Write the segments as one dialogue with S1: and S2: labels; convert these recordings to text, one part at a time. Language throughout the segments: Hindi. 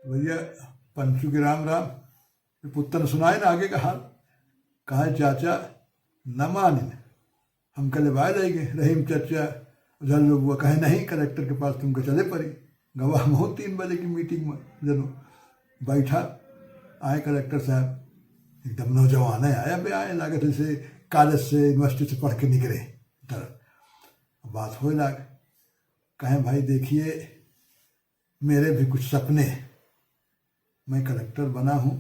S1: भैया पंचू के राम राम। फिर पुत्र ने सुनाए ना आगे का हाल। कहा चाचा न मानिन, हम कल बाय जाएंगे रहीम चाचा। उधर लोग वो कहे नहीं कलेक्टर के पास तुमको चले पड़ी। गवाह में हो 3 बजे की मीटिंग में जनो बैठा। आए कलेक्टर साहब, एकदम नौजवान है, आया बे आए लागत जैसे कॉलेज से यूनिवर्सिटी से पढ़ के निकले तरह। बात हो लाग, कहें भाई देखिए मेरे भी कुछ सपने हैं। मैं कलेक्टर बना हूँ,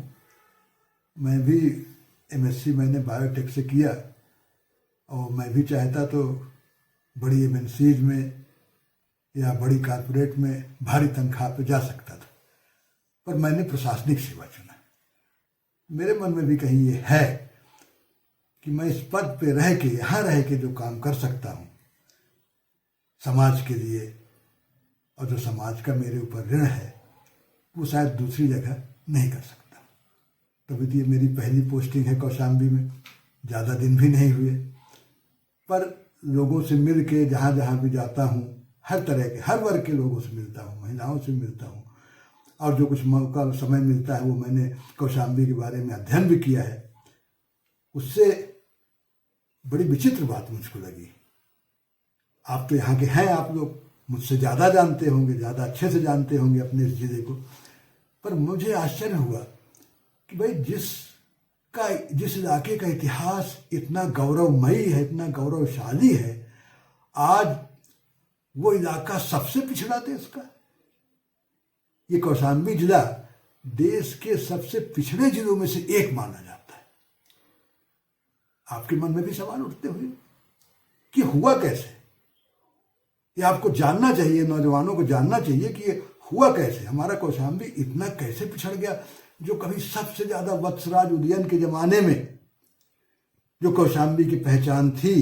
S1: मैं भी एमएससी मैंने बायोटेक से किया और मैं भी चाहता तो बड़ी एमएनसीज में या बड़ी कॉरपोरेट में भारी तनख्वाह पे जा सकता था, पर मैंने प्रशासनिक सेवा चुना। मेरे मन में भी कहीं ये है कि मैं इस पद पे रह के, यहाँ रह के जो काम कर सकता हूँ समाज के लिए, और जो समाज का मेरे ऊपर ऋण है वो शायद दूसरी जगह नहीं कर सकता। तभी तो ये मेरी पहली पोस्टिंग है कौशाम्बी में। ज़्यादा दिन भी नहीं हुए, पर लोगों से मिल के जहाँ जहाँ भी जाता हूँ हर तरह के, हर वर्ग के लोगों से मिलता हूँ, महिलाओं से मिलता हूँ, और जो कुछ मौका समय मिलता है वो मैंने कौशाम्बी के बारे में अध्ययन भी किया है। उससे बड़ी विचित्र बात मुझको लगी। आप तो यहाँ के हैं, आप लोग मुझसे ज़्यादा जानते होंगे, ज़्यादा अच्छे से जानते होंगे अपने इस जिले को, पर मुझे आश्चर्य हुआ कि भाई जिस इलाके का इतिहास इतना गौरवमयी है, इतना गौरवशाली है, आज वो इलाका सबसे पिछड़ा देश का। ये कौशाम्बी जिला देश के सबसे पिछड़े जिलों में से एक माना जाता है। आपके मन में भी सवाल उठते हुए कि हुआ कैसे? ये आपको जानना चाहिए, नौजवानों को जानना चाहिए कि ये हुआ कैसे, हमारा कौशाम्बी इतना कैसे पिछड़ गया। जो कभी सबसे ज्यादा वत्सराज उदयन के जमाने में जो कौशाम्बी की पहचान थी,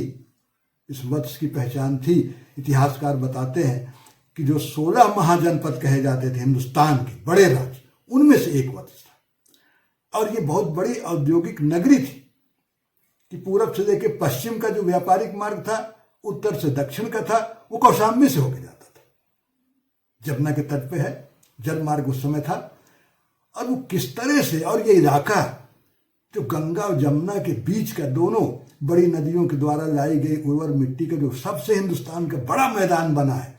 S1: इस वत्स की पहचान थी, इतिहासकार बताते हैं कि जो 16 महाजनपद कहे जाते थे हिंदुस्तान के बड़े राज्य, उनमें से एक वत्स था। और ये बहुत बड़ी औद्योगिक नगरी थी कि पूरब से लेकर पश्चिम का जो व्यापारिक मार्ग था, उत्तर से दक्षिण का था, वो कौशाम्बी से होकर जाता था। जमुना के तट पे है, जल मार्ग उस समय था। और वो किस तरह से, और ये इलाका जो गंगा और जमुना के बीच का, दोनों बड़ी नदियों के द्वारा लाई गई उर्वर मिट्टी का जो सबसे हिंदुस्तान का बड़ा मैदान बना है,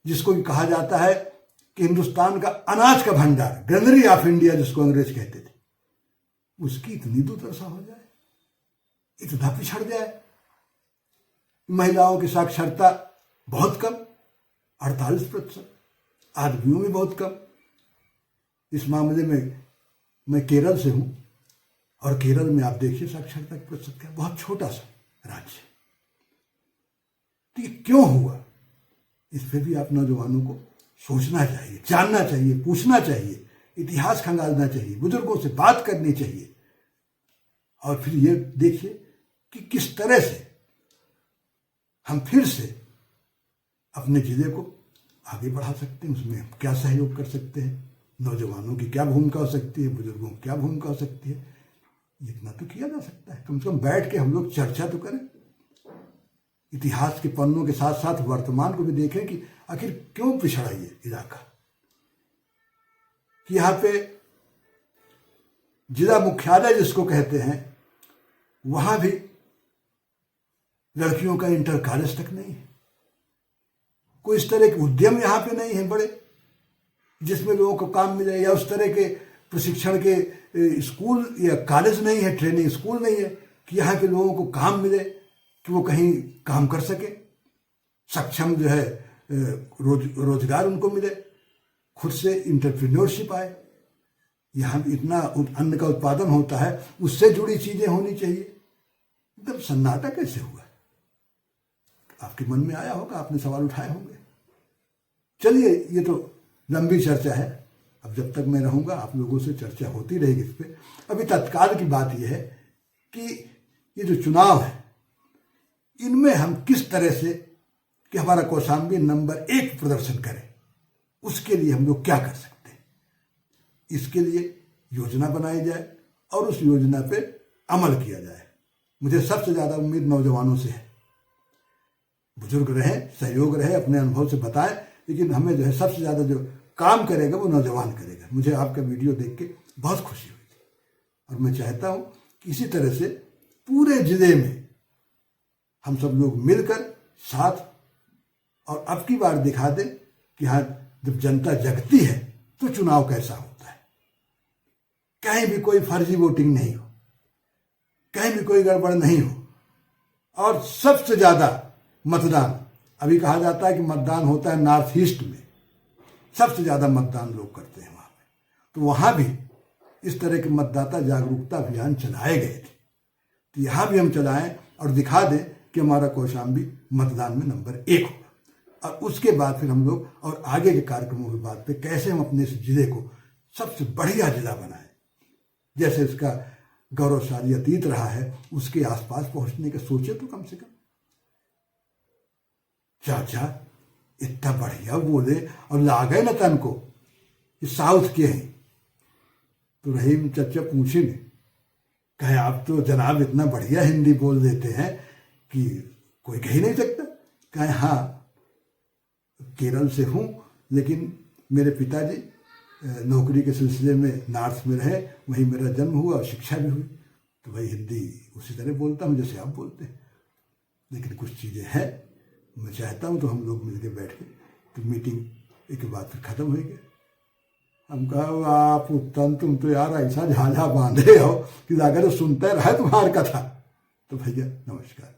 S1: जिसको कहा जाता है कि हिंदुस्तान का अनाज का भंडार, ग्रेनरी ऑफ इंडिया जिसको अंग्रेज कहते थे, उसकी इतनी दुर्दशा हो जाए, इतना पिछड़ जाए। महिलाओं की साक्षरता बहुत कम, 48%, आदमियों में बहुत कम। इस मामले में मैं केरल से हूं, और केरल में आप देखिए साक्षरता का प्रतिशत क्या, बहुत छोटा सा राज्य। तो ये क्यों हुआ, इस पर भी आप नौजवानों को सोचना चाहिए, जानना चाहिए, पूछना चाहिए, इतिहास खंगालना चाहिए, बुजुर्गों से बात करनी चाहिए। और फिर ये देखिए कि किस तरह से हम फिर से अपने जिले को आगे बढ़ा सकते हैं, उसमें हम क्या सहयोग कर सकते हैं, नौजवानों की क्या भूमिका हो सकती है, बुजुर्गों की क्या भूमिका हो सकती है। इतना तो किया जा सकता है, कम से कम बैठ के हम लोग चर्चा तो करें, इतिहास के पन्नों के साथ साथ वर्तमान को भी देखें कि आखिर क्यों पिछड़ा ये इलाका। कि यहाँ पे जिला मुख्यालय जिसको कहते हैं, वहां भी लड़कियों का इंटर कॉलेज तक नहीं है। कोई इस तरह के उद्यम यहाँ पे नहीं है बड़े, जिसमें लोगों को काम मिले, या उस तरह के प्रशिक्षण के स्कूल या कॉलेज नहीं है, ट्रेनिंग स्कूल नहीं है कि यहाँ के लोगों को काम मिले, कि वो कहीं काम कर सके, सक्षम जो है रोजगार उनको मिले, खुद से इंटरप्रेन्योरशिप आए। यहाँ इतना अन्न का उत्पादन होता है, उससे जुड़ी चीजें होनी चाहिए। एकदम सन्नाटा कैसे हुआ, आपके मन में आया होगा, आपने सवाल उठाए होंगे। चलिए, ये तो लंबी चर्चा है, अब जब तक मैं रहूंगा आप लोगों से चर्चा होती रहेगी इस पर। अभी तत्काल की बात यह है कि ये जो चुनाव है, इनमें हम किस तरह से कि हमारा कौशाम्बी नंबर 1 प्रदर्शन करे, उसके लिए हम लोग क्या कर सकते हैं। इसके लिए योजना बनाई जाए और उस योजना पे अमल किया जाए। मुझे सबसे ज़्यादा उम्मीद नौजवानों से है। बुजुर्ग रहे, सहयोग रहे, अपने अनुभव से बताएं, लेकिन हमें जो है सबसे ज़्यादा जो काम करेगा वो नौजवान करेगा। मुझे आपका वीडियो देख के बहुत खुशी हुई थी और मैं चाहता हूँ कि इसी तरह से पूरे जिले में हम सब लोग मिलकर साथ और अब की बार दिखा दें कि हाँ, जब जनता जगती है तो चुनाव कैसा होता है। कहीं भी कोई फर्जी वोटिंग नहीं हो, कहीं भी कोई गड़बड़ नहीं हो, और सबसे ज़्यादा मतदान, अभी कहा जाता है कि मतदान होता है नॉर्थ ईस्ट में, सबसे ज़्यादा मतदान लोग करते हैं वहाँ पे, तो वहाँ भी इस तरह के मतदाता जागरूकता अभियान चलाए गए थे। तो यहाँ भी हम चलाएं और दिखा दें कि हमारा कौशाम्बी मतदान में नंबर 1 होगा। और उसके बाद फिर हम लोग और आगे के कार्यक्रमों के बाद पे कैसे हम अपने इस जिले को सबसे बढ़िया जिला बनाएं, जैसे इसका गौरवशाली अतीत रहा है उसके आसपास पहुंचने का सोचे तो कम से कम। चाचा इतना बढ़िया बोले और ला गए न तन को, ये साउथ के हैं। तो रहीम चाचा पूछे ने, कहे आप तो जनाब इतना बढ़िया हिंदी बोल देते हैं कि कोई कह ही नहीं सकता। कहे हाँ, केरल से हूँ, लेकिन मेरे पिताजी नौकरी के सिलसिले में नॉर्थ में रहे, वहीं मेरा जन्म हुआ और शिक्षा भी हुई, तो भाई हिंदी उसी तरह बोलता हूँ जैसे आप बोलते हैं। लेकिन कुछ चीज़ें हैं, मैं चाहता हूँ तो हम लोग मिलकर बैठ के तो मीटिंग एक बात फिर ख़त्म हो गया। हम कहा आप उत्तम, तुम तो यार ऐसा झाझा बांधे हो कि अगर सुनते रहे तुम्हारी कथा। तो भैया नमस्कार।